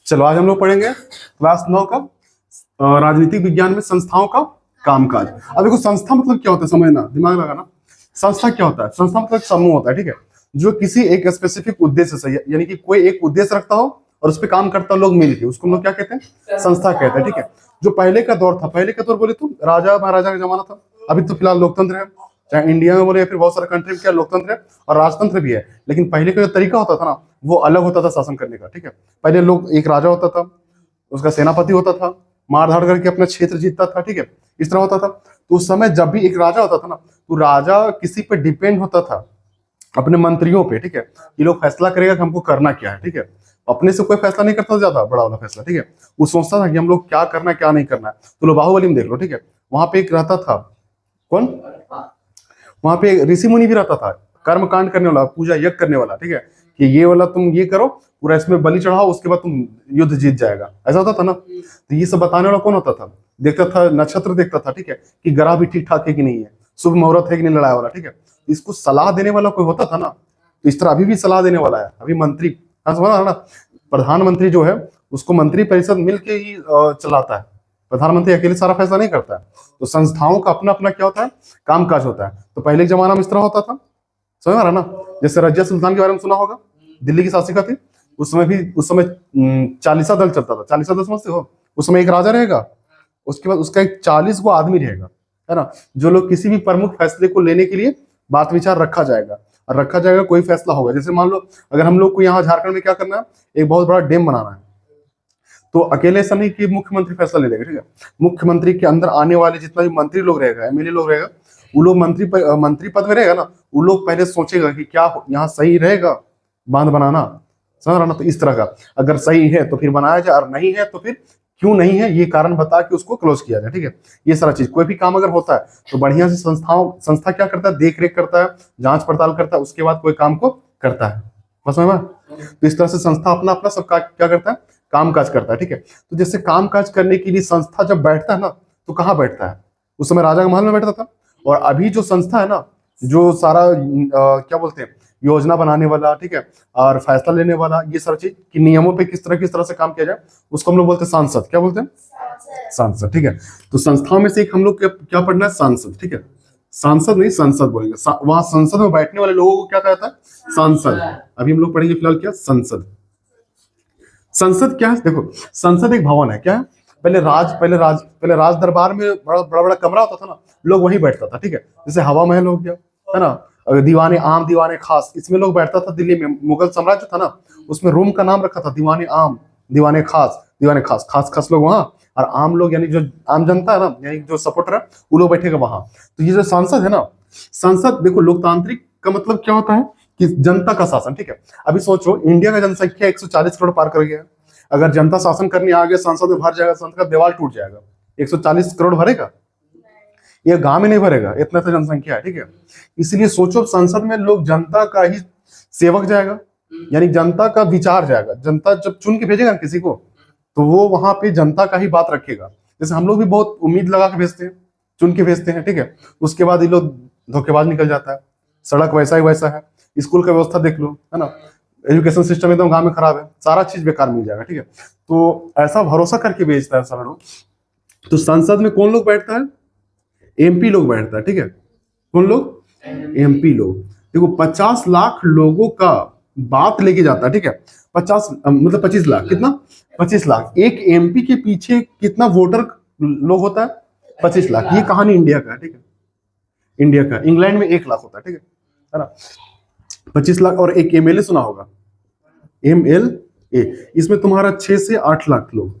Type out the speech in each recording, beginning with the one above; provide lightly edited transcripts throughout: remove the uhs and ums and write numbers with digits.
चलो आज हम लोग पढ़ेंगे क्लास 9 का राजनीतिक विज्ञान में संस्थाओं का कामकाज। अब देखो संस्था मतलब क्या होता है, समझना, दिमाग लगाना। संस्था क्या होता है? संस्था मतलब समूह होता है, ठीक है, जो किसी एक स्पेसिफिक उद्देश्य से, यानी कि कोई एक उद्देश्य रखता हो और उस पर काम करता हो लोग मिलके, उसको हम लोग क्या कहते हैं? संस्था कहते हैं, ठीक है। जो पहले का दौर था, पहले का दौर बोले तो राजा महाराजा का जमाना था। अभी तो फिलहाल लोकतंत्र है, चाहे इंडिया में बोले या फिर बहुत सारे कंट्री में क्या लोकतंत्र है और राजतंत्र भी है। लेकिन पहले का जो तरीका होता था ना, वो अलग होता था शासन करने का, ठीक है। पहले लोग, एक राजा होता था, उसका सेनापति होता था, मार धाड़ करके अपना क्षेत्र जीतता था, ठीक है, इस तरह होता था। तो उस समय जब भी एक राजा होता था ना, तो राजा किसी पे डिपेंड होता था, अपने मंत्रियों पे, ठीक है। ये लोग फैसला करेगा कि हमको करना क्या है, ठीक है। अपने से कोई फैसला नहीं करता ज्यादा बड़ा वाला फैसला, ठीक है। वो सोचता था कि हम लोग क्या करना है क्या नहीं करना है। तो लो बाहुबली में देख लो, ठीक है, वहां पे एक रहता था, कौन, वहां पे ऋषि मुनि भी रहता था, कर्म कांड करने वाला, पूजा यज्ञ करने वाला, ठीक है, कि ये वाला तुम ये करो, पूरा इसमें बलि चढ़ाओ, उसके बाद तुम युद्ध जीत जाएगा, ऐसा होता था ना। तो ये सब बताने वाला कौन होता था? देखता था, नक्षत्र देखता था, ठीक है, कि ग्रह भी ठीक ठाक है कि नहीं है, शुभ मुहूर्त है कि नहीं लड़ाई वाला, ठीक है। इसको सलाह देने वाला कोई होता था ना। तो इस तरह अभी भी सलाह देने वाला है, अभी मंत्री, हाँ समझा ना, प्रधानमंत्री जो है उसको मंत्री परिषद मिलके ही चलाता है, प्रधानमंत्री अकेले सारा फैसला नहीं करता है। तो संस्थाओं का अपना अपना क्या होता है? कामकाज होता है। तो पहले के जमाना में इस तरह होता था, समझ आ रहा ना। जैसे रजिया सुल्तान के बारे में सुना होगा, दिल्ली की शासिका थी। उस समय चालीसा दल चलता था। चालीसा दल समझते हो? उस समय एक राजा रहेगा, उसके बाद उसका एक 40 गो आदमी रहेगा, है ना, जो लोग किसी भी प्रमुख फैसले को लेने के लिए बात विचार रखा जाएगा, और रखा जाएगा कोई फैसला होगा। जैसे मान लो अगर हम लोग को यहाँ झारखंड में क्या करना है, एक बहुत बड़ा डैम बनाना है, तो अकेले ऐसा नहीं कि मुख्यमंत्री फैसला ले लेगा, ठीक है। मुख्यमंत्री के अंदर आने वाले जितना भी मंत्री लोग रहेगा, एमएलए लोग रहेगा, वो लोग मंत्री पद में रहेगा ना, वो लोग पहले सोचेगा कि क्या यहाँ सही रहेगा बांध बनाना, समझ रहा ना। तो इस तरह का, अगर सही है तो फिर बनाया जाए, और नहीं है तो फिर क्यों नहीं है ये कारण बता के उसको क्लोज किया जाए, ठीक है। ये सारा चीज, कोई भी काम अगर होता है तो बढ़िया से संस्था क्या करता है? देख रेख करता है, जांच पड़ताल करता है, उसके बाद कोई काम को करता है, बस समझ में। तो इस तरह से संस्था अपना अपना सब क्या करता है? कामकाज करता है, ठीक है। तो जैसे कामकाज करने के लिए संस्था जब बैठता है ना, तो कहाँ बैठता है? उस समय राजा के महल में बैठता था। और अभी जो संस्था है ना, जो सारा क्या बोलते हैं, योजना बनाने वाला, ठीक है, और फैसला लेने वाला, ये सारी चीज कि नियमों पे किस तरह से काम किया जाए, उसको हम लोग बोलते हैं सांसद। क्या बोलते हैं? सांसद, ठीक है। तो संस्थाओं में से एक हम लोग क्या पढ़ना है? सांसद, ठीक है। सांसद नहीं, संसद बोलेंगे। वहां संसद में बैठने वाले लोगों को क्या कहता है? सांसद। अभी हम लोग पढ़ेंगे फिलहाल क्या? संसद। संसद क्या है? देखो, संसद एक भवन है, क्या है? पहले राज दरबार में बड़ा बड़ा कमरा होता था ना, लोग वहीं बैठता था, ठीक है। जैसे हवा महल हो गया, है ना, दीवाने आम, दीवाने खास, इसमें लोग बैठता था। दिल्ली में मुगल साम्राज्य था ना, उसमें रूम का नाम रखा था दीवाने आम, दीवाने खास, दीवाने खास, खास खास लोग वहां, और आम लोग यानी जो आम जनता है ना, यानी जो सपोर्टर है, वो लोग बैठेगा वहां। तो ये जो सांसद है ना, संसद, देखो लोकतांत्रिक का मतलब क्या होता है? कि जनता का शासन, ठीक है। अभी सोचो, इंडिया का जनसंख्या 140 करोड़ पार कर गया है। अगर जनता शासन करने आ गया, संसद में भर जाएगा, संसद का दीवार टूट जाएगा। 140 करोड़ भरेगा? ये गांव में नहीं भरेगा, इतना तो जनसंख्या है, ठीक है। इसलिए सोचो, संसद में लोग जनता का ही सेवक जाएगा, यानी जनता का विचार जाएगा। जनता जब चुन के भेजेगा किसी को, तो वो वहां पे जनता का ही बात रखेगा। जैसे हम लोग भी बहुत उम्मीद लगा के भेजते हैं, चुन के भेजते हैं, ठीक है। उसके बाद ये लोग धोखेबाज निकल जाता है। सड़क वैसा ही वैसा है, स्कूल का व्यवस्था देख लो, है ना, एजुकेशन सिस्टम एकदम गांव में खराब है, सारा चीज बेकार मिल जाएगा, ठीक है। तो ऐसा भरोसा करके भेजता है सारा लोग। तो संसद में कौन लोग बैठता है? एमपी लोग बैठता है, ठीक है। कौन लोग? एमपी लोग। देखो 50 लाख लोगों का बात लेके जाता है, ठीक है। 50 मतलब 25 लाख, कितना? 25 लाख। एक एमपी के पीछे कितना वोटर लोग होता है? 25 लाख। ये कहानी इंडिया का है, ठीक है, इंडिया का। इंग्लैंड में 1 लाख होता है, ठीक है ना। 25 लाख। और एक एमएलए सुना होगा, एमएलए, इसमें तुम्हारा 6 से 8 लाख लोग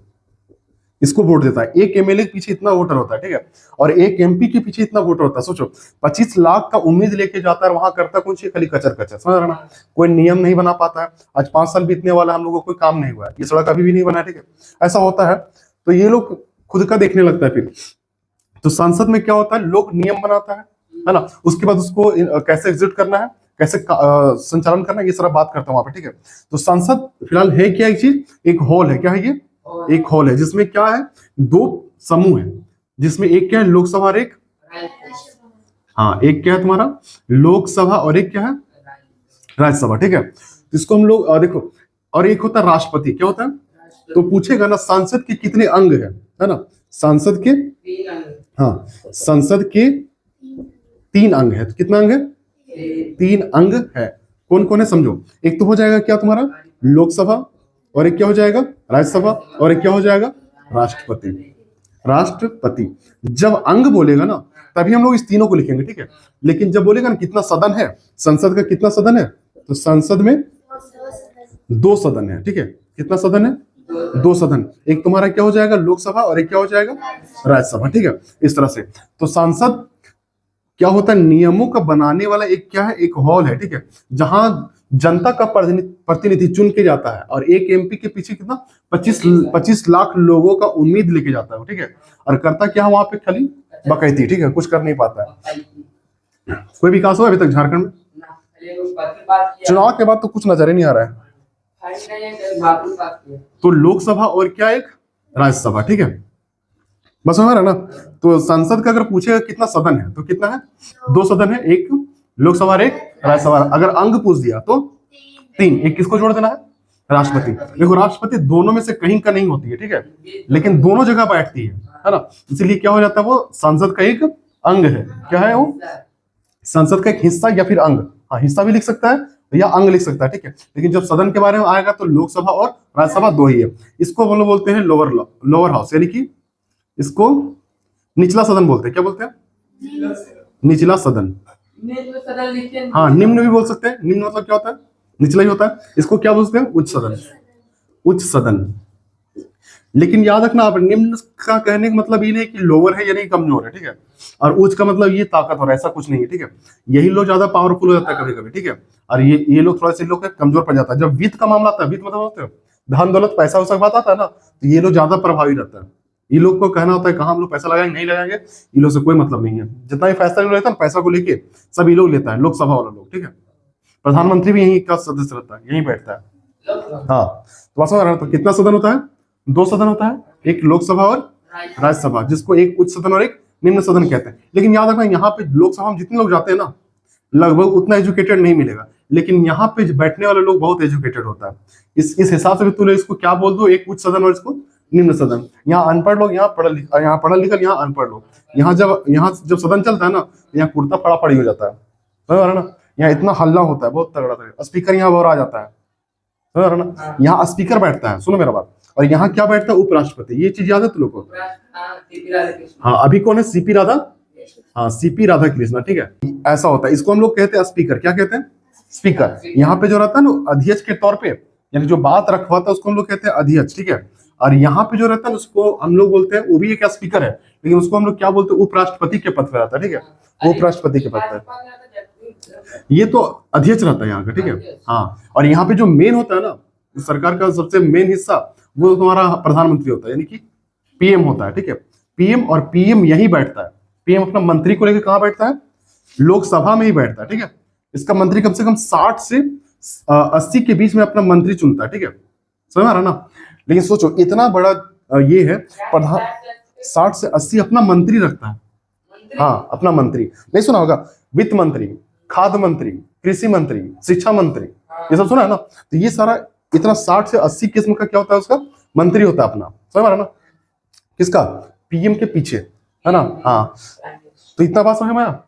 इसको वोट देता है। एक एमएलए के पीछे इतना वोटर होता है, ठीक है, और एक एमपी के पीछे इतना वोटर होता है। सोचो, 25 लाख का उम्मीद लेके जाता है, वहां करता कौन सी? खाली कचर कचर, समझ रहा ना। कोई नियम नहीं बना पाता है। आज 5 साल बीतने वाला, हम लोगों को कोई काम नहीं हुआ है, ये सड़क अभी भी नहीं बना है, ठीक है, ऐसा होता है। तो ये लोग खुद का देखने लगता है फिर। तो संसद में क्या होता है? लोग नियम बनाता है ना, उसके बाद उसको कैसे एग्जीक्यूट करना है, कैसे संचालन करना है, ये सारा बात करता हूँ वहां पे, ठीक है। तो संसद फिलहाल है क्या? एक चीज, एक हॉल है। क्या है ये? एक हॉल है, जिसमें क्या है? 2 समूह है, जिसमें एक क्या है? लोकसभा और एक, हाँ, एक क्या है तुम्हारा? लोकसभा, और एक क्या है? राज्यसभा, ठीक है। इसको हम लोग देखो, और एक होता है राष्ट्रपति। क्या होता है? तो पूछेगा ना संसद के कितने अंग है ना, संसद के, हाँ संसद के 3 अंग है। तो कितना अंग है? 3 अंग है। कौन कौन है समझो। एक तो हो जाएगा क्या तुम्हारा लोकसभा, और एक क्या हो जाएगा राज्यसभा, और एक क्या हो जाएगा राष्ट्रपति। राष्ट्रपति जब अंग बोलेगा ना तभी हम लोग इस तीनों को लिखेंगे, ठीक है। लेकिन जब बोलेगा ना कितना सदन है, संसद का कितना सदन है, तो संसद में 2 सदन है, ठीक है। कितना सदन है? 2 सदन। एक तुम्हारा क्या हो जाएगा लोकसभा, और एक क्या हो जाएगा राज्यसभा, ठीक है। इस तरह से तो सांसद क्या होता है, नियमों का बनाने वाला एक क्या है, एक हॉल है, ठीक है, जहां जनता का प्रतिनिधि चुन के जाता है, और एक एमपी के पीछे कितना 25 लाख लोगों का उम्मीद लेके जाता है, ठीक है। और करता क्या वहां पे खाली बकैती, ठीक है, कुछ कर नहीं पाता है। कोई विकास हुआ अभी तक झारखंड में? चुनाव के बाद तो कुछ नजर ही नहीं आ रहा है। तो लोकसभा और क्या एक राज्यसभा, ठीक है, बस हमारा ना। तो संसद का अगर पूछेगा कितना सदन है, तो कितना है 2 सदन है, एक लोकसभा और एक राज्यसभा। अगर अंग पूछ दिया तो 3, एक किसको जोड़ देना है राष्ट्रपति। देखो राष्ट्रपति दोनों में से कहीं का नहीं होती है, ठीक है, लेकिन दोनों जगह बैठती है ना, इसलिए क्या हो जाता है वो संसद का एक अंग है। क्या है वो? संसद का एक हिस्सा या फिर अंग। हाँ हिस्सा भी लिख सकता है या अंग लिख सकता है, ठीक है। लेकिन जब सदन के बारे में आएगा तो लोकसभा और राज्यसभा 2 ही है। इसको हम लोग बोलते हैं लोअर हाउस, यानी कि इसको निचला सदन बोलते हैं। क्या बोलते हैं? निचला सदन। हाँ निम्न भी बोल सकते हैं। निम्न मतलब क्या होता है? निचला ही होता है। इसको क्या बोलते हैं? उच्च सदन। उच्च सदन। लेकिन याद रखना आप, निम्न का कहने का मतलब ये नहीं कि लोअर है यानी कमजोर है, ठीक है, और उच्च का मतलब ये ताकतवर है, ऐसा कुछ नहीं है, ठीक है। यही लोग ज्यादा पावरफुल हो जाता है कभी कभी, ठीक है, और ये लोग थोड़ा से लोग कमजोर पड़ जाता है। जब वित्त का मामला आता है, वित्त मतलब होता है धन दौलत पैसा वैसा बात आता है ना, तो ये लोग ज्यादा प्रभावी रहता है। ये लोग को कहना होता है कहाँ हम लोग पैसा लगाएंगे नहीं लगाएंगे, ये लोग से कोई मतलब नहीं है। जितना भी फैसला लेता है ना पैसा को लेके सब ये लोग लेता है, लोकसभा वाला लोग, ठीक है। प्रधानमंत्री भी यही का सदस्य रहता है, यही बैठता है। हाँ तो कितना सदन होता है? 2 सदन होता है, एक लोकसभा और राज्यसभा, जिसको एक उच्च सदन और एक निम्न सदन कहते हैं। लेकिन याद रखना यहाँ पे लोकसभा में जितने लोग जाते हैं ना लगभग उतना एजुकेटेड नहीं मिलेगा, लेकिन यहाँ पे बैठने वाले लोग बहुत एजुकेटेड होता है। इस हिसाब से भी तू इसको क्या बोल दो, एक उच्च सदन और इसको निम्न सदन। यहाँ अनपढ़ लोग, यहाँ पढ़ा लिखा, यहाँ पढ़ा लिखा, यहाँ अनपढ़ लोग। यहाँ जब सदन चलता है ना यहाँ कुर्ता फड़ा फड़ी हो जाता है, समझ रहे ना। यहाँ इतना हल्ला होता है बहुत तगड़ा तगड़ा, स्पीकर यहाँ बाहर आ जाता है, समझ रहे ना। यहाँ स्पीकर बैठता है, सुनो मेरा बात, और यहाँ क्या बैठता है? उपराष्ट्रपति। ये चीज याद है तुम लोग को? हाँ अभी कौन है? सीपी राधा, हाँ सीपी राधा कृष्णा, ठीक है। ऐसा होता है, इसको हम लोग कहते हैं स्पीकर। क्या कहते हैं? स्पीकर। यहाँ पे जो रहता है ना अध्यक्ष के तौर पे, यानी जो बात रखवाता है उसको हम लोग कहते हैं अध्यक्ष, ठीक है। और यहाँ पे जो रहता है उसको हम लोग बोलते हैं, वो भी एक स्पीकर है, लेकिन उसको हम लोग क्या बोलते हैं? उपराष्ट्रपति के पद पे रहता है, ठीक है, उपराष्ट्रपति के पद पे। ये तो अध्यक्ष रहता है यहाँ का, ठीक है। हाँ और यहाँ पे जो मेन होता है ना सरकार का सबसे मेन हिस्सा, वो तुम्हारा प्रधानमंत्री होता है, यानी कि पीएम होता है, ठीक है। पीएम, और पीएम यही बैठता है। पीएम अपना मंत्री को लेकर कहाँ बैठता है? लोकसभा में ही बैठता है, ठीक है। इसका मंत्री कम से कम 60 से 80 के बीच में अपना मंत्री चुनता है, ठीक है, समझ आ रहा ना। लेकिन सोचो इतना बड़ा ये है, प्रधान 60 से 80 अपना मंत्री रखता है। हाँ अपना मंत्री, नहीं सुना होगा? वित्त मंत्री, खाद्य मंत्री, कृषि मंत्री, शिक्षा मंत्री, ये सब सुना है ना। तो ये सारा इतना 60 से 80 किस्म का क्या होता है? उसका मंत्री होता है अपना, समझ आ रहा ना। किसका? पीएम के पीछे, है ना। हाँ तो इतना बात समझ में आया।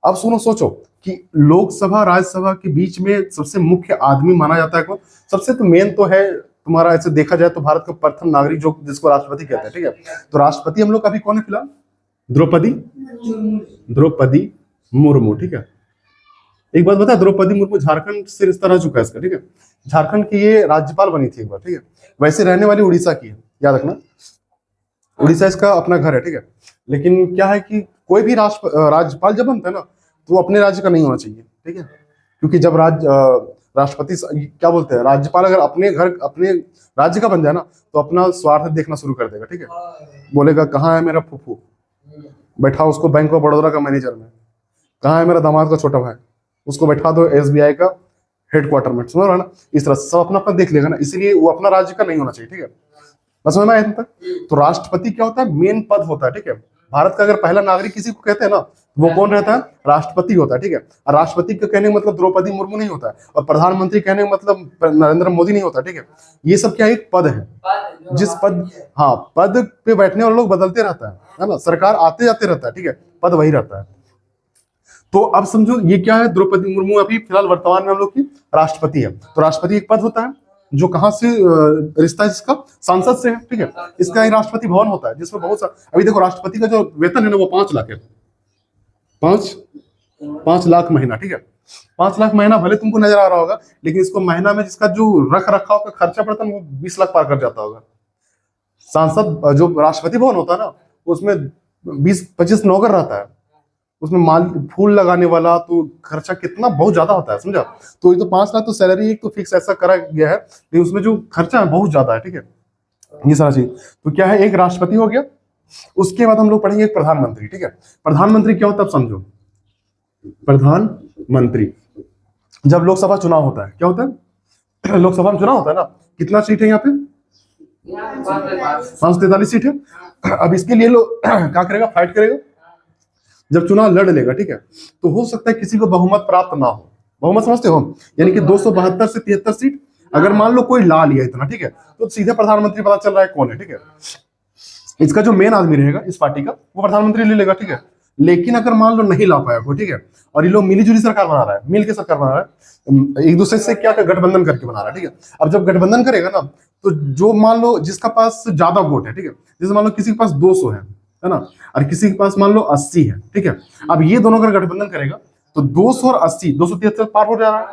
अब सुनो, सोचो कि लोकसभा राज्यसभा के बीच में सबसे मुख्य आदमी माना जाता है कौन? सबसे तो मेन तो है तुम्हारा, ऐसे देखा जाए तो भारत का प्रथम नागरिक जो जिसको राष्ट्रपति कहते हैं, ठीक है। तो राष्ट्रपति हम लोग का अभी कौन है फिलहाल? द्रौपदी मुर्मू, ठीक है। एक बात बता, द्रौपदी मुर्मू झारखंड से रिश्ता रह चुका है इसका, ठीक है। झारखंड की ये राज्यपाल बनी थी एक बार, ठीक है। वैसे रहने वाली उड़ीसा की है, याद रखना, उड़ीसा इसका अपना घर है, ठीक है। लेकिन क्या है कि कोई भी राज्यपाल जब बनता है ना तो वो अपने राज्य का नहीं होना चाहिए, ठीक है। क्योंकि जब राष्ट्रपति क्या बोलते हैं, राज्यपाल अगर अपने घर अपने राज्य का बन जाए ना तो अपना स्वार्थ देखना शुरू कर देगा, ठीक है। बोलेगा कहाँ है मेरा फूफू, बैठा उसको बैंक ऑफ बड़ौदा का मैनेजर में। कहाँ है मेरा दामाद का छोटा भाई, उसको बैठा दो एसबीआई का हेडक्वार्टर में, समझ रहा ना। इस तरह सब अपना अपना देख लेगा ना, इसलिए वो अपना राज्य का नहीं होना चाहिए, ठीक है। बस समझ में आया तक। तो राष्ट्रपति क्या होता है? मेन पद होता है, ठीक है। भारत का अगर पहला नागरिक किसी को कहते हैं ना वो कौन रहता है? राष्ट्रपति होता है, ठीक है। और राष्ट्रपति का कहने का मतलब द्रौपदी मुर्मू नहीं होता है, और प्रधानमंत्री कहने का मतलब नरेंद्र मोदी नहीं होता, ठीक है। ये सब क्या एक पद है, जिस पद, हाँ, पद पे बैठने वाले लोग बदलते रहता है ना, सरकार आते जाते रहता है, ठीक है, पद वही रहता है। तो अब समझो ये क्या है, द्रौपदी मुर्मू अभी फिलहाल वर्तमान में हम लोग की राष्ट्रपति है। तो राष्ट्रपति एक पद होता है जो कहाँ से रिश्ता है इसका, सांसद से है, ठीक है। इसका ही राष्ट्रपति भवन होता है जिसमें बहुत सा, अभी देखो राष्ट्रपति का जो वेतन है ना वो 5 लाख है, 5 लाख महीना, ठीक है। 5 लाख महीना भले तुमको नजर आ रहा होगा, लेकिन इसको महीना में जिसका जो रख रखाव का खर्चा पड़ता है वो 20 लाख पार कर जाता होगा। सांसद जो राष्ट्रपति भवन होता है ना उसमें 20-25 नौकर रहता है, उसमें माल फूल लगाने वाला तो खर्चा कितना बहुत ज्यादा होता है, समझा। तो ये तो 5 लाख तो सैलरी एक तो फिक्स ऐसा करा गया है, लेकिन उसमें जो खर्चा है बहुत ज्यादा है, ठीक है। ये सारा चीज तो क्या है, एक राष्ट्रपति हो गया, उसके बाद हम लोग पढ़ेंगे एक प्रधानमंत्री, ठीक है। प्रधानमंत्री क्या होता है अब समझो। प्रधानमंत्री जब लोकसभा चुनाव होता है, क्या होता है लोकसभा में चुनाव होता है ना, कितना सीट है यहाँ पे, 543 सीट है। अब इसके लिए लोग क्या करेगा, फाइट करेगा, जब चुनाव लड़ लेगा, ठीक है। तो हो सकता है किसी को बहुमत प्राप्त ना हो, बहुमत समझते हो, यानी कि 272 से 73 सीट अगर मान लो कोई ला लिया इतना, ठीक है, तो सीधे प्रधानमंत्री पता चल रहा है कौन है, ठीक है। इसका जो मेन आदमी रहेगा इस पार्टी का वो प्रधानमंत्री ले लेगा, ठीक है। लेकिन अगर मान लो नहीं ला पाया कोई, ठीक है, और ये लोग मिलीजुली सरकार बना रहा है, मिल के सरकार बना रहा है, एक दूसरे से क्या गठबंधन करके बना रहा है, ठीक है। अब जब गठबंधन करेगा ना तो जो मान लो जिसका पास ज्यादा वोट है, ठीक है, जैसे मान लो किसी के पास 200 है ना, और किसी के पास मान लो 80 है, ठीक है। अब ये दोनों अगर गठबंधन करेगा तो 200 और 80, 273 पार हो जा रहा है।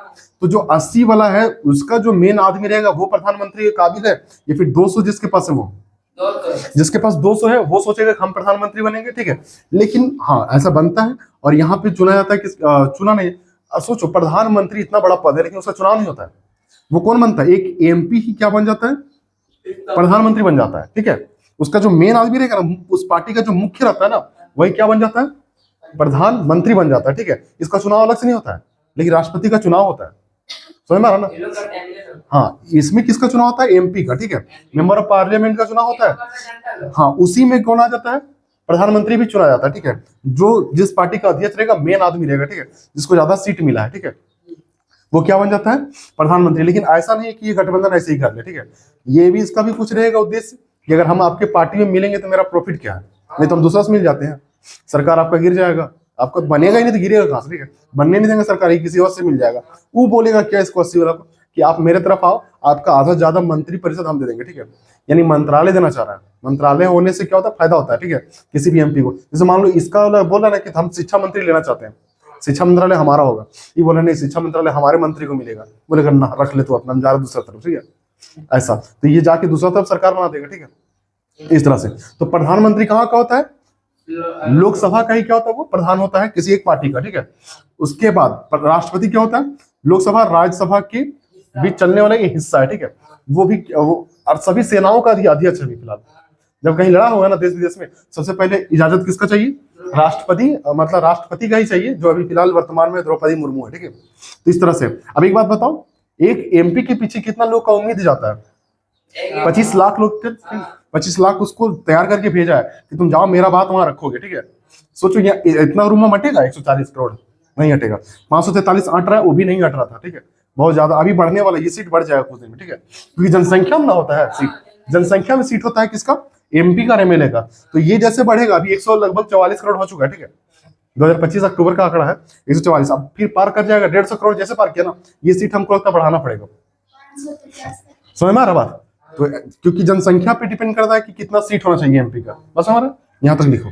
तो जो 80 वाला है उसका जो मेन आदमी रहेगा वो प्रधानमंत्री के काबिल है, या फिर 200 जिसके पास है वो, जिसके पास 200 है वो सोचेगा कि हम प्रधानमंत्री बनेंगे, ठीक है। लेकिन हाँ ऐसा बनता है, और यहाँ पे चुना जाता है कि चुना नहीं, सोचो प्रधानमंत्री इतना बड़ा पद है लेकिन उसका चुनाव नहीं होता है। वो कौन बनता है, एक एमपी ही क्या बन जाता है, प्रधानमंत्री बन जाता है, ठीक है। उसका जो मेन आदमी रहेगा ना, उस पार्टी का जो मुख्य रहता है ना, वही क्या बन जाता है, प्रधानमंत्री बन जाता है, ठीक है। इसका चुनाव अलग से नहीं होता है, लेकिन राष्ट्रपति का चुनाव होता है, समझ में आ रहा ना। हाँ, इसमें किसका चुनाव होता है, एमपी का, ठीक है, मेंबर ऑफ पार्लियामेंट का चुनाव होता है। हाँ, उसी में कौन आ जाता है, प्रधानमंत्री भी चुना जाता है, ठीक है। जो जिस पार्टी का अध्यक्ष रहेगा, मेन आदमी रहेगा, ठीक है, जिसको ज्यादा सीट मिला है, ठीक है, वो क्या बन जाता है, प्रधानमंत्री। लेकिन ऐसा नहीं है कि ये गठबंधन ऐसे ही कर ले, ठीक है। ये भी इसका भी कुछ रहेगा उद्देश्य कि अगर हम आपके पार्टी में मिलेंगे तो मेरा प्रॉफिट क्या है, नहीं तो हम दूसरा से मिल जाते हैं, सरकार आपका गिर जाएगा, आपका बनेगा ही नहीं तो गिरेगा कहां से, ठीक है। बनने नहीं देंगे सरकार, ही किसी और से मिल जाएगा। वो बोलेगा क्या इसको 80 वाला को कि आप मेरे तरफ आओ, आपका आधा ज्यादा मंत्री परिषद हम दे देंगे, ठीक है। यानी मंत्रालय देना चाह रहा है। मंत्रालय होने से क्या होता है, फायदा होता है, ठीक है, किसी भी एमपी को। जैसे मान लो इसका बोला ना कि हम शिक्षा मंत्री लेना चाहते हैं, शिक्षा मंत्रालय हमारा होगा, ये बोले नहीं शिक्षा मंत्रालय हमारे मंत्री को मिलेगा, बोलेगा ना रख ले तो अपना, जा रहा दूसरा तरफ, ठीक है। ऐसा तो ये जाके दूसरा तरफ सरकार बना देगा, ठीक है, इस तरह से। तो प्रधानमंत्री कहाँ का होता है, लोकसभा का ही क्या होता है, वो प्रधान होता है किसी एक पार्टी का, ठीक है। उसके बाद राष्ट्रपति क्या होता है, लोकसभा राज्यसभा के बीच चलने वाला एक हिस्सा है, ठीक है। वो भी और सभी सेनाओं का अध्यक्ष है फिलहाल। जब कहीं लड़ा होगा ना देश विदेश में, सबसे पहले इजाजत किसका चाहिए, राष्ट्रपति, मतलब राष्ट्रपति का ही चाहिए, जो अभी फिलहाल वर्तमान में द्रौपदी मुर्मू है, ठीक है। तो इस तरह से अब एक बात बताओ, एक एमपी के पीछे कितना लोग का उम्मीद जाता है, 25 लाख लोग, 25 लाख उसको तैयार करके भेजा है कि तुम जाओ मेरा बात वहां रखोगे, ठीक है। सोचो इतना रूम में हटेगा 140 करोड़, नहीं हटेगा। 543 अट रहा है, वो भी नहीं हट रहा था, ठीक है, बहुत ज्यादा अभी बढ़ने वाला, ये सीट बढ़ जाएगा कुछ दिन में, ठीक है, क्योंकि जनसंख्या में ना होता है सीट, जनसंख्या में सीट होता है किसका, एमपी का, एमएलए का। तो ये जैसे बढ़ेगा, अभी 100 लगभग 44 करोड़ हो चुका है, ठीक है, 2025 अक्टूबर का आंकड़ा है 144, अब फिर पार कर जाएगा 150 करोड़, जैसे पार किया ना, ये सीट हमको लगता है बढ़ाना पड़ेगा, समझ में आ रहा बात। तो क्योंकि जनसंख्या पे डिपेंड करता है कि कितना सीट होना चाहिए एमपी का, बस हमारा यहाँ तक लिखो,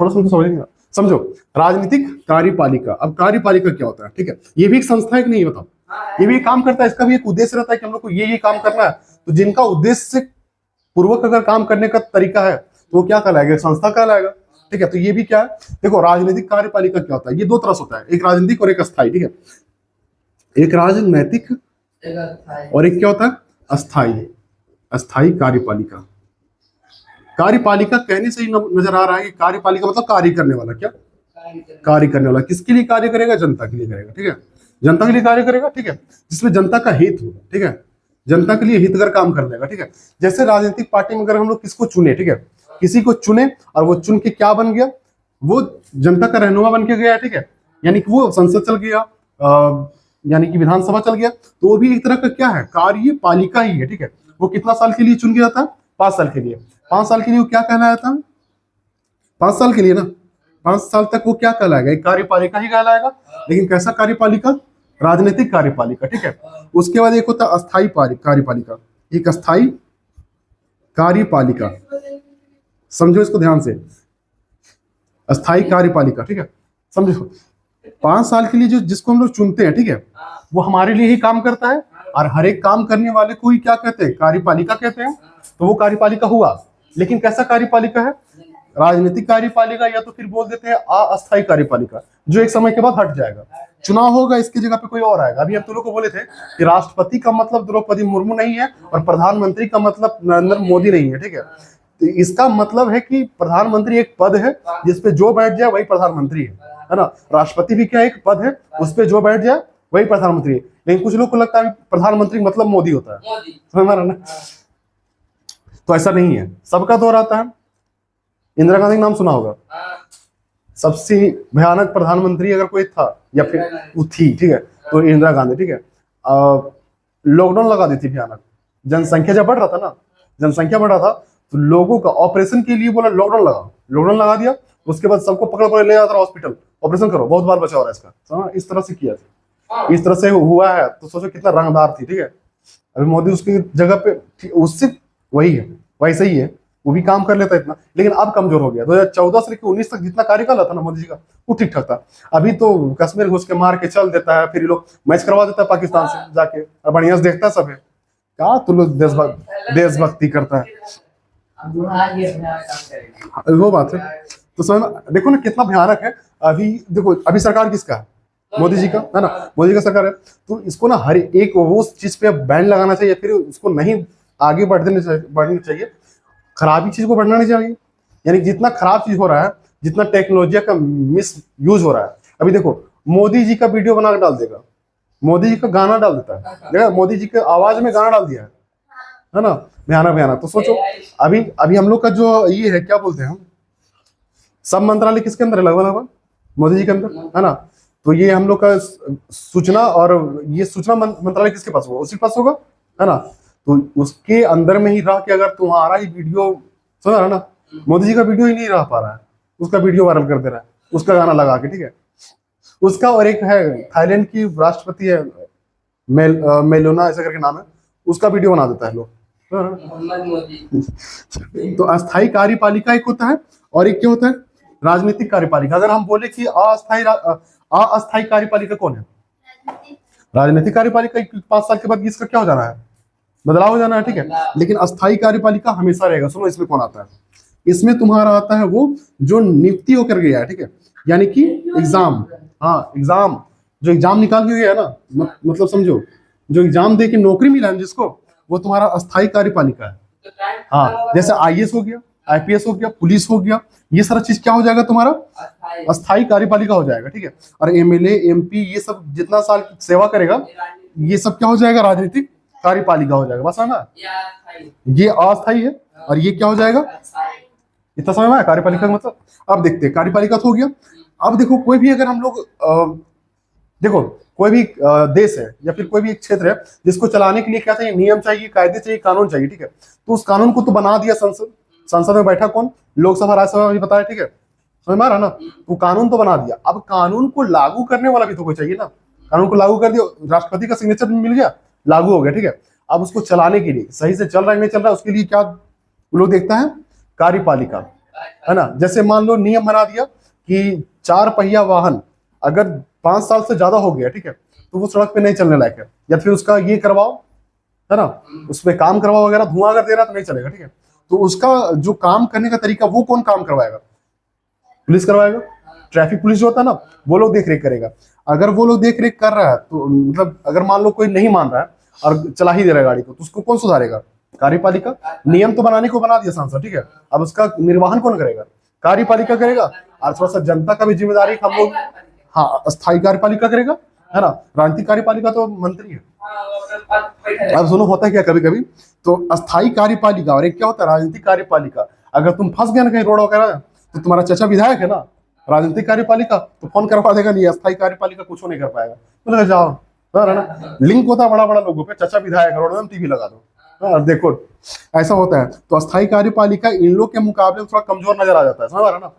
थोड़ा सा समझेंगे, समझो। राजनीतिक कार्यपालिका, अब कार्यपालिका क्या होता है, ठीक है, ये भी एक संस्था है कि नहीं बताओ, ये भी काम करता है, इसका भी एक उद्देश्य रहता है कि हम लोग को ये काम करना है। तो जिनका उद्देश्य पूर्वक अगर काम करने का तरीका है तो वो क्या कहलाएगा, संस्था कहलाएगा, ठीक है। तो ये भी क्या है, देखो राजनीतिक कार्यपालिका क्या होता है, ये दो तरह से होता है, एक राजनीतिक और एक अस्थायी, ठीक है। एक राजनैतिक और एक क्या होता है, अस्थायी, अस्थायी कार्यपालिका। कार्यपालिका कहने से ही नजर आ रहा है कि कार्यपालिका मतलब कार्य करने वाला, क्या कार्य करने वाला, किसके लिए कार्य करेगा, जनता के लिए करेगा, ठीक है, जनता के लिए कार्य करेगा, ठीक है, जिसमें जनता का हित हो, ठीक है, जनता के लिए हितकर काम कर लेगा, ठीक है। जैसे राजनीतिक पार्टी में अगर हम लोग किसको चुने, ठीक है, किसी को चुने और वो चुन के क्या बन गया, वो जनता का रहनुमा बन के गया, ठीक है, यानी कि वो संसद चल गया, यानी कि विधानसभा चल गया, तो वो भी एक तरह का क्या है, कार्यपालिका ही है, ठीक है। वो कितना साल के लिए चुन गया था, 5 साल के लिए। 5 साल के लिए वो क्या कहलाया था, 5 साल के लिए ना, 5 साल तक वो क्या कहलाएगा, एक कार्यपालिका ही कहलाएगा। लेकिन कैसा कार्यपालिका, राजनीतिक कार्यपालिका, ठीक है। उसके बाद एक होता है अस्थाई कार्यपालिका, एक अस्थाई कार्यपालिका, समझो इसको ध्यान से, अस्थाई कार्यपालिका, ठीक है, समझो। 5 साल के लिए जो जिसको हम लोग चुनते हैं, ठीक है, वो हमारे लिए ही काम करता है, और हर एक काम करने वाले को ही क्या कहते हैं, कार्यपालिका कहते हैं। तो वो कार्यपालिका हुआ, लेकिन कैसा कार्यपालिका है, राजनीतिक कार्यपालिका, या तो फिर बोल देते हैं अस्थायी कार्यपालिका, जो एक समय के बाद हट जाएगा। चुनाव होगा, इसकी जगह पे कोई और आएगा। अभी हम तुम लोग को बोले थे कि राष्ट्रपति का मतलब द्रौपदी मुर्मू नहीं है, और प्रधानमंत्री का मतलब नरेंद्र मोदी नहीं है, ठीक है। तो इसका मतलब है कि प्रधानमंत्री एक पद है जिसपे जो बैठ जाए वही प्रधानमंत्री है ना। राष्ट्रपति भी क्या एक पद है, उस पे जो बैठ जाए वही प्रधानमंत्री है। लेकिन कुछ लोग को लगता है प्रधानमंत्री मतलब मोदी होता है, समझ में आ रहा ना। तो ऐसा नहीं है, सबका दौर आता है। इंदिरा गांधी का नाम सुना होगा, सबसे भयानक प्रधानमंत्री अगर कोई था या फिर वो थी, ठीक है, तो इंदिरा गांधी, ठीक है। लॉकडाउन लगा दी थी भयानक, जनसंख्या जब बढ़ रहा था ना, जनसंख्या बढ़ रहा था, तो लोगों का ऑपरेशन के लिए बोला लॉकडाउन लगा दिया। उसके बाद सबको पकड़ पकड़ ले जाता हॉस्पिटल, ऑपरेशन करो, बहुत बार बचा हो रहा है इसका, समझ, इस तरह से किया था, इस तरह से हुआ है। तो सोचो कितना रंगदार थी, ठीक है। अभी मोदी उसकी जगह पे उससे वही है, वैसे ही है, वो भी काम कर लेता है इतना, लेकिन अब कमजोर हो गया। 2014 से लेकर 19 तक जितना कार्यकाल था ना मोदी जी का, वो ठीक ठाक था। अभी तो कश्मीर घुस के मार के चल देता है, फिर ये लोग मैच करवा देता है पाकिस्तान से जाके, और बढ़िया से देखता है सब है। क्या तुम लोग देशभक्ति करता है, वो बात है। तो समझ देखो ना कितना भयानक है। अभी देखो, अभी सरकार किसका है, मोदी जी का है ना, मोदी का सरकार है। तो इसको ना हर एक वो चीज पे बैन लगाना चाहिए, फिर उसको नहीं आगे बढ़नी चाहिए, खराबी चीज को बढ़ना नहीं चाहिए। यानी जितना खराब चीज हो रहा है, जितना टेक्नोलॉजी का मिस यूज हो रहा है, अभी देखो मोदी जी का वीडियो बना के डाल देगा, मोदी जी का गाना डाल देता है, देखा, मोदी जी के आवाज में गाना डाल दिया है ना, भयानक। तो सोचो अभी अभी हम लोग का जो ये है, क्या बोलते हैं हम, सब मंत्रालय किसके अंदर है, लगभग मोदी जी के अंदर, है ना। तो ये हम लोग का सूचना, और ये सूचना मंत्रालय किसके पास होगा, उसी के पास होगा, है ना। तो उसके अंदर में ही रह के अगर तुम्हारा ही वीडियो, सुना रहा ना, मोदी जी का वीडियो ही नहीं रह पा रहा है, उसका वीडियो वायरल कर दे रहा है, उसका गाना लगा के, ठीक है, उसका। और एक है थाईलैंड की राष्ट्रपति है, मेलोना ऐसा करके नाम है, उसका वीडियो बना देता है लोग। तो अस्थायी कार्यपालिका एक होता है, और एक क्या होता है, राजनीतिक कार्यपालिका। अगर हम बोले कि अस्थायी कार्यपालिका कौन है, राजनीतिक कार्यपालिका 5 साल के बाद इसका क्या हो जाना है, बदलाव हो जाना है, ठीक है। लेकिन अस्थायी कार्यपालिका हमेशा रहेगा। सुनो इसमें कौन आता है, इसमें तुम्हारा आता है वो जो नियुक्ति होकर गया है, ठीक है, यानी कि एग्जाम, हाँ एग्जाम, जो एग्जाम निकाल के गया है ना, मतलब समझो जो एग्जाम दे के नौकरी मिला है जिसको, वो तुम्हारा अस्थायी कार्यपालिका है। हाँ, जैसे आईएएस हो गया, आईपीएस हो गया, पुलिस हो गया, ये सारा चीज क्या हो जाएगा तुम्हारा, अस्थायी कार्यपालिका हो जाएगा, ठीक है। और एमएलए एमपी ये सब जितना साल सेवा करेगा, ये सब क्या हो जाएगा, राजनीतिक कार्यपालिका हो जाएगा, बस है ना। ये अस्थायी है, और ये क्या हो जाएगा, इतना समझ में आया कार्यपालिका का मतलब। अब देखते हैं, कार्यपालिका तो हो गया। अब देखो कोई भी अगर हम लोग देखो कोई भी देश है या फिर कोई भी एक क्षेत्र है, जिसको चलाने के लिए क्या चाहिए, नियम चाहिए, कायदे चाहिए, कानून चाहिए, ठीक है। तो उस कानून को तो बना दिया संसद, संसद में बैठा कौन, लोकसभा राज्यसभा में बताया, ठीक है, समझ में आ रहा ना। वो कानून तो बना दिया, अब कानून को लागू करने वाला भी तो कोई चाहिए ना। कानून को लागू कर दिया, राष्ट्रपति का सिग्नेचर मिल गया, लागू हो गया, ठीक है। अब उसको चलाने के लिए सही से चल रहा है नहीं चल रहा है, उसके लिए क्या लोग देखता है, कार्यपालिका, है ना। जैसे मान लो नियम बना दिया कि 4 पहिया वाहन अगर 5 साल से ज्यादा हो गया, ठीक है, तो वो सड़क पे नहीं चलने लायक है, या फिर उसका ये करवाओ, है ना, उसमें काम करवाओ वगैरह, धुआं अगर दे रहा तो नहीं चलेगा, ठीक है। तो उसका जो काम करने का तरीका, वो कौन काम करवाएगा, पुलिस करवाएगा, ट्रैफिक पुलिस जो होता है ना, वो लोग देख रेख करेगा। अगर वो लोग देख रेख कर रहा है, तो मतलब अगर मान लो कोई नहीं मान रहा है और चला ही दे रहा है गाड़ी को, तो उसको कौन सुधारेगा, कार्यपालिका। नियम तो बनाने को बना दिया सांसद, ठीक है, अब उसका निर्वहन कौन करेगा, कार्यपालिका करेगा। और थोड़ा सा जनता का भी जिम्मेदारी हम लोग, हाँ, अस्थायी कार्यपालिका करेगा, है ना। राजनीतिक कार्यपालिका तो मंत्री है। अब सुनो होता है क्या कभी कभी, तो अस्थायी कार्यपालिका और एक क्या होता है, राजनीतिक कार्यपालिका। अगर तुम फंस गया ना कहीं रोड वगैरह, तो तुम्हारा चाचा विधायक है ना, राजनीतिक कार्यपालिका, तो फोन करवा देगा, नहीं अस्थायी कार्यपालिका कुछ नहीं कर पाएगा, तो लगा जाओ, समझ रहे ना, लिंक होता है बड़ा बड़ा लोगों पे, चाचा विधायक रोड टीवी लगा दो, हाँ देखो ऐसा होता है। तो अस्थायी कार्यपालिका इन लोग के मुकाबले में थोड़ा कमजोर नजर आ जाता है, समझ रहा है ना।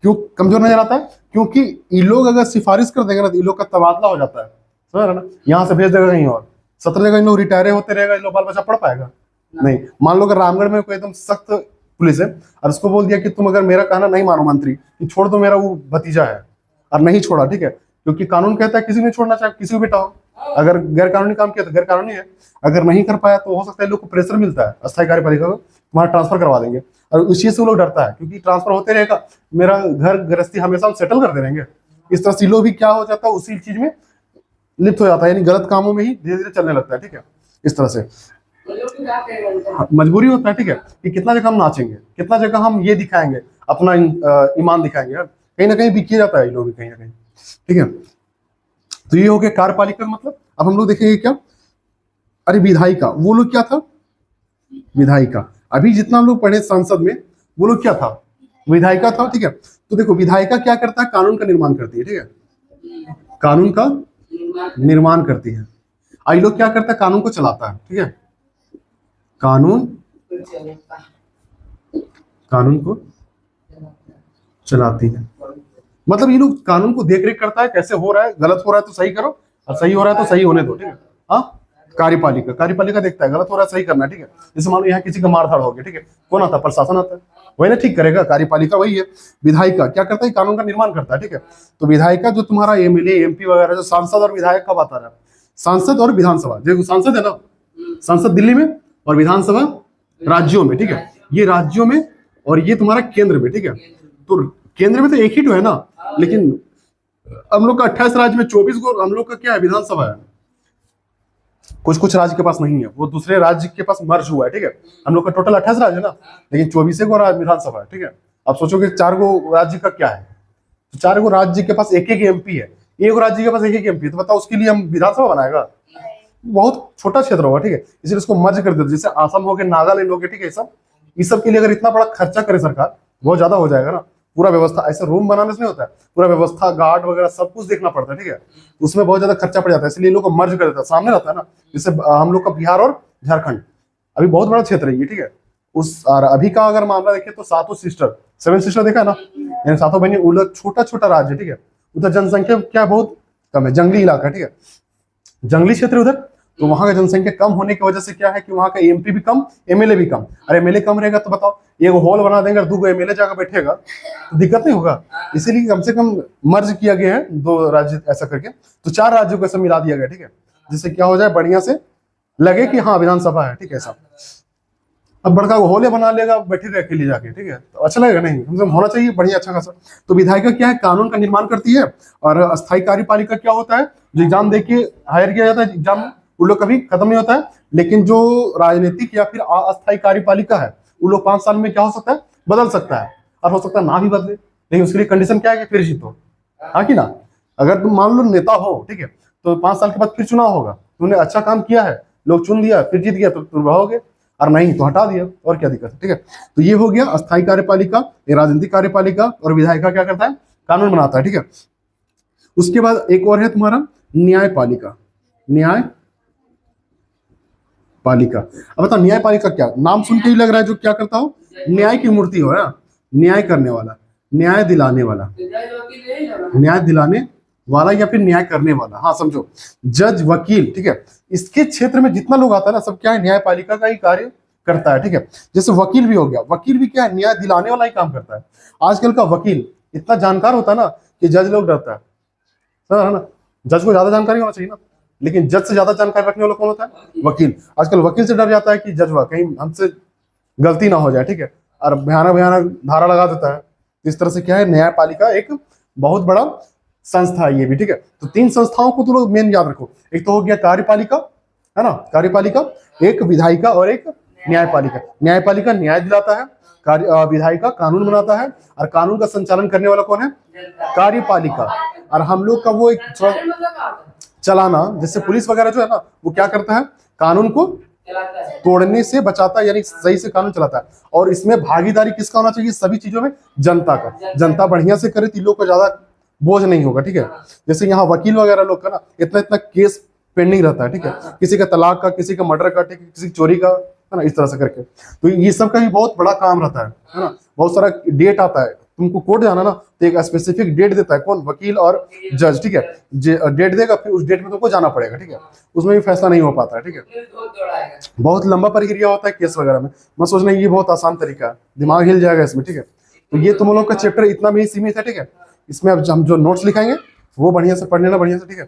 क्यों कमजोर नजर आता है? क्योंकि ये लोग अगर सिफारिश कर देंगे ना तो ये लोग का तबादला हो जाता है, समझ रहे ना, यहाँ से भेज देगा कहीं और, 17 जगह इन लोग रिटायर होते रहेगा, इन लोग बाल बच्चा पढ़ पाएगा नहीं। मान लो अगर रामगढ़ में कोई एकदम सख्त पुलिस है और उसको बोल दिया कि तुम अगर मेरा कहना नहीं मानो मंत्री कि छोड़ दो, मेरा वो भतीजा है, और नहीं छोड़ा, ठीक है, क्योंकि कानून कहता है किसी को नहीं छोड़ना, चाहे किसी को बेटा हो, अगर गैर कानूनी काम किया तो गैर कानूनी है, अगर नहीं कर पाया तो हो सकता है लोग को प्रेशर मिलता है अस्थायी कार्यपालिका को, तुम्हारा ट्रांसफर करवा देंगे, और उस चीज से वो लोग डरता है क्योंकि ट्रांसफर होते रहेगा, मेरा घर गृहस्थी हमेशा हम सेटल करते रहेंगे। इस तरह से लोग भी क्या हो जाता है, उसी चीज में लिप्त हो जाता है, यानी गलत कामों में ही धीरे धीरे चलने लगता है, ठीक है, इस तरह से मजबूरी होता है, ठीक है, कि कितना जगह हम नाचेंगे, कितना जगह हम ये दिखाएंगे, अपना ईमान दिखाएंगे, कहीं ना कहीं बिकिया जाता है ये लोग भी कहीं ना कहीं, ठीक है। तो ये हो गया कार्यपालिका का मतलब। अब हम लोग देखेंगे क्या, अरे विधायिका, वो लोग क्या था, विधायिका, अभी जितना हम लोग पढ़े संसद में वो लोग क्या था, विधायिका था, ठीक है। तो देखो विधायिका क्या करता है, कानून का निर्माण करती है, ठीक है, कानून का निर्माण करती है। आई लोग क्या करता है, कानून को चलाता है, ठीक है, कानून कानून को चलाती है, मतलब ये लोग कानून को देख रेख करता है, कैसे हो रहा है, गलत हो रहा है तो सही करो, और सही हो रहा है तो सही होने दो, ठीक है। हाँ, कार्यपालिका, कार्यपालिका देखता है गलत हो रहा है सही करना, ठीक है। जैसे मान लो यहाँ किसी का मारधाड़ हो गया, ठीक है, कौन आता है, प्रशासन आता है, वही ना ठीक करेगा, कार्यपालिका वही है। विधायिका क्या करता है, कानून का निर्माण करता है, ठीक है। तो विधायिका जो तुम्हारा एमएलए एमपी वगैरह, जो सांसद और विधायक कब आता है, सांसद और विधानसभा, जो सांसद है ना, संसद दिल्ली में और विधानसभा राज्यों में, ठीक है, ये राज्यों में और ये तुम्हारा केंद्र में, ठीक है। तो केंद्र में तो एक ही तो है ना, लेकिन हम लोग का 28 राज्य में 24 को हम लोग का क्या है, विधानसभा है, कुछ कुछ राज्य के पास नहीं है, वो दूसरे राज्य के पास मर्ज हुआ है, ठीक है। हम लोग का टोटल 28 राज्य है ना, लेकिन 24 को विधानसभा है, ठीक है। आप सोचोगे 4 गो राज्य का क्या है, तो 4 गो राज्य के पास एक एक एमपी है, एक राज्य के पास एक एक एमपी है, तो बताओ उसके लिए हम विधानसभा बनाएगा, बहुत छोटा क्षेत्र होगा, ठीक है, इसलिए उसको मर्ज कर देते, जैसे आसाम हो गया, नागालैंड हो गया, ठीक है, सब इस सब के लिए अगर इतना बड़ा खर्चा करे सरकार, बहुत ज्यादा हो जाएगा ना, पूरा व्यवस्था ऐसे रूम बनाने से नहीं होता है, पूरा व्यवस्था गार्ड वगैरह सब कुछ देखना पड़ता है, ठीक है, उसमें बहुत ज्यादा खर्चा पड़ जाता है, इसलिए लोग को मर्ज कर देता है, सामने रहता है ना, जैसे हम लोग का बिहार और झारखंड अभी बहुत बड़ा क्षेत्र है ये, ठीक है। उस और अभी का अगर मामला देखें तो 7 सिस्टर देखा है ना, यानी 7 बहनी, वो लोग छोटा छोटा राज्य, ठीक है, उधर जनसंख्या क्या बहुत कम है, जंगली इलाका, ठीक है, जंगली क्षेत्र उधर, तो वहां का जनसंख्या कम होने की वजह से क्या है कि वहां का एमपी भी कम, एमएलए भी कम, और एमएलए कम रहेगा तो बताओ, एक हॉल बना देंगे, 2 एमएलए जाकर बैठेगा तो दिक्कत नहीं होगा, इसीलिए कम से कम मर्ज किया गया है 2 राज्य ऐसा करके, तो 4 राज्यों को ऐसा मिला दिया गया, ठीक है, जिससे क्या हो जाए, बढ़िया से लगे कि हाँ विधानसभा है, ठीक है, ऐसा। अब बड़का हॉल बना लेगा, बैठे रहे अकेले जाके, ठीक है, तो अच्छा लगेगा नहीं, कम से कम होना चाहिए बढ़िया अच्छा खासा। तो विधायिका क्या है, कानून का निर्माण करती है, और अस्थायी कार्यपालिका क्या होता है, जो एग्जाम देके हायर किया जाता है, एग्जाम उन लोग कभी खत्म नहीं होता है, लेकिन जो राजनीतिक या फिर अस्थायी कार्यपालिका है उन लोग 5 साल में क्या हो सकता है, बदल सकता है, और हो सकता है ना भी बदले, लेकिन उसके लिए कंडीशन क्या है कि फिर जीतो, हाँ कि ना। अगर तुम मान लो नेता हो, ठीक है, तो 5 साल के बाद फिर चुनाव होगा, तुमने अच्छा काम किया है, लोग चुन दिया, फिर जीत गया तो तुम रहोगे, और नहीं तो हटा दिया, और क्या दिक्कत है, ठीक है। तो ये हो गया अस्थायी कार्यपालिका, ये राजनीतिक कार्यपालिका, और विधायिका क्या करता है, कानून बनाता है, ठीक है। उसके बाद एक और है तुम्हारा न्यायपालिका, न्यायपालिका। अब बताओ न्यायपालिका क्या, नाम सुन के ही लग रहा है जो क्या करता हो, न्याय की मूर्ति हो ना, न्याय करने वाला, न्याय दिलाने वाला, न्याय दिलाने वाला या फिर न्याय करने वाला, हाँ समझो, जज वकील, ठीक है, इसके क्षेत्र में जितना लोग आता है ना, सब क्या है, न्यायपालिका का ही कार्य करता है, ठीक है। जैसे वकील भी हो गया, वकील भी क्या है, न्याय दिलाने वाला ही काम करता है। आजकल का वकील इतना जानकार होता है ना कि जज लोग डरता है, समझ रहे ना, जज को ज्यादा जानकारी होना चाहिए ना, लेकिन जज से ज्यादा जानकारी रखने वाला कौन होता है, वकील। आजकल वकील से डर जाता है कि जज कहीं हमसे गलती ना हो जाए, ठीक है, और भयानक भयानक धारा लगा देता है। इस तरह से क्या है, न्यायपालिका एक बहुत बड़ा संस्था है ये भी, ठीक है। तो 3 संस्थाओं को तो लोग मेन याद रखो, एक तो हो गया कार्यपालिका, है ना, कार्यपालिका, एक विधायिका और एक न्यायपालिका। न्यायपालिका न्याय दिलाता है, विधायिका कानून बनाता है, और कानून का संचालन करने वाला कौन है, कार्यपालिका। और हम लोग का वो एक चलाना, जैसे पुलिस वगैरह जो है ना, वो क्या करता है, कानून को तोड़ने से बचाता है, यानी सही से कानून चलाता है। और इसमें भागीदारी किसका होना चाहिए, सभी चीजों में जनता का, जनता बढ़िया से करे तो लोग को ज्यादा बोझ नहीं होगा, ठीक है। जैसे यहाँ वकील वगैरह लोग का ना इतना इतना केस पेंडिंग रहता है, ठीक है। किसी का तलाक का, किसी का मर्डर का, ठीक है, किसी की चोरी का, है ना, इस तरह से करके। तो ये सब का भी बहुत बड़ा काम रहता है ना। बहुत सारा डेट आता है, तुमको कोर्ट जाना ना, तो एक स्पेसिफिक डेट देता है कौन, वकील और जज, ठीक है। डेट देगा, फिर उस डेट में तुमको जाना पड़ेगा, ठीक है। उसमें भी फैसला नहीं हो पाता है, ठीक है। बहुत लंबा प्रक्रिया होता है केस वगैरह में। मैं सोच रहा हूँ ये बहुत आसान तरीका है, दिमाग हिल जाएगा इसमें, ठीक है। तो ये तुम लोग का चैप्टर इतना भी सीमित है, ठीक है। इसमें अब हम जो नोट्स लिखाएंगे वो बढ़िया से पढ़ लेना, बढ़िया से, ठीक है।